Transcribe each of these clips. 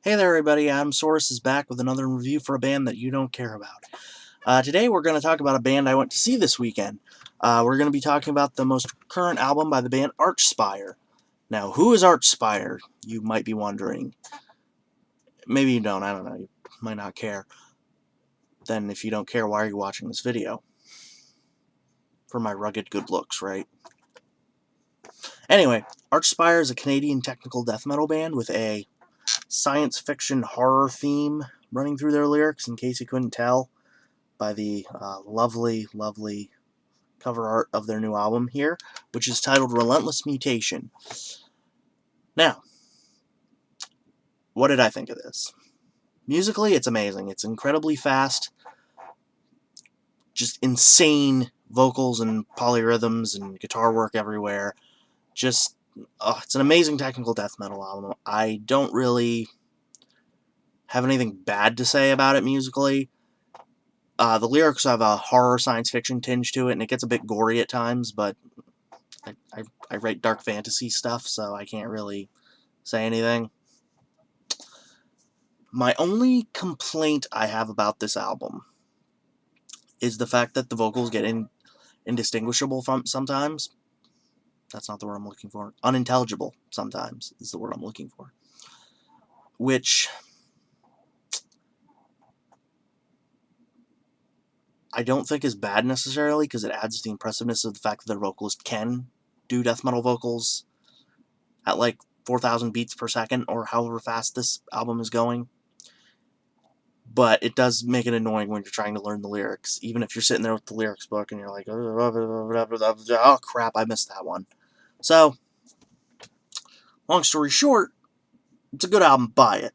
Hey there everybody, Adamsaurus is back with another review for a band that you don't care about. Today we're going to talk about a band I went to see this weekend. We're going to be talking about the most current album by the band Archspire. Now, who is Archspire? You might be wondering. Maybe you don't, I don't know, you might not care. Then if you don't care, why are you watching this video? For my rugged good looks, right? Anyway, Archspire is a Canadian technical death metal band with a science fiction horror theme running through their lyrics, in case you couldn't tell by the lovely cover art of their new album here, which is titled Relentless Mutation. Now, what did I think of this? Musically, it's amazing. It's incredibly fast, just insane vocals and polyrhythms and guitar work everywhere. Just, it's an amazing technical death metal album. I don't really have anything bad to say about it musically. The lyrics have a horror science fiction tinge to it, and it gets a bit gory at times, but I write dark fantasy stuff, so I can't really say anything. My only complaint I have about this album is the fact that the vocals get indistinguishable from sometimes. That's not the word I'm looking for. Unintelligible sometimes is the word I'm looking for. Which I don't think is bad necessarily, because it adds to the impressiveness of the fact that their vocalist can do death metal vocals at like 4,000 beats per second, or however fast this album is going. But it does make it annoying when you're trying to learn the lyrics, even if you're sitting there with the lyrics book and you're like, oh crap, I missed that one. So, long story short, it's a good album, buy it.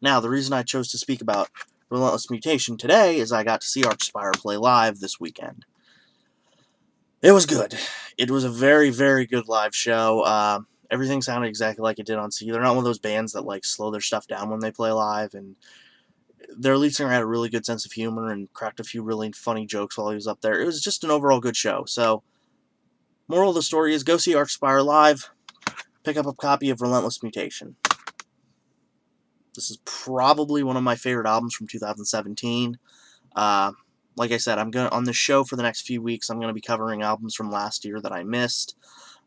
Now, the reason I chose to speak about Relentless Mutation today is I got to see Archspire play live this weekend. It was good. It was a very, very good live show. Everything sounded exactly like it did on CD. They're not one of those bands that like slow their stuff down when they play live, and their lead singer had a really good sense of humor and cracked a few really funny jokes while he was up there. It was just an overall good show. So, moral of the story is go see Archspire live, pick up a copy of Relentless Mutation. This is probably one of my favorite albums from 2017. Like I said, I'm gonna on this show for the next few weeks. I'm gonna be covering albums from last year that I missed.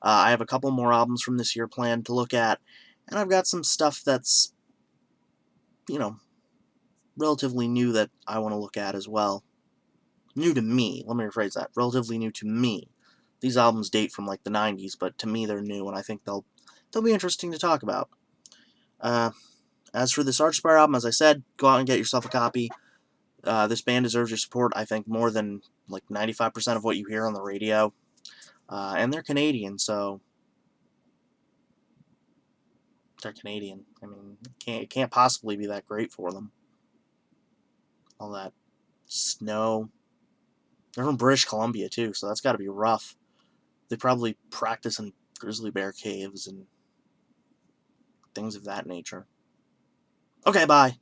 I have a couple more albums from this year planned to look at, and I've got some stuff that's, relatively new that I want to look at as well. New to me. Let me rephrase that. Relatively new to me. These albums date from like the 90s, but to me they're new, and I think they'll be interesting to talk about. As for this Archspire album, as I said, go out and get yourself a copy. This band deserves your support, I think, more than like 95% of what you hear on the radio. And they're Canadian, so they're Canadian. I mean, it can't possibly be that great for them. All that snow. They're from British Columbia, too, so that's got to be rough. They probably practice in grizzly bear caves and things of that nature. Okay, bye.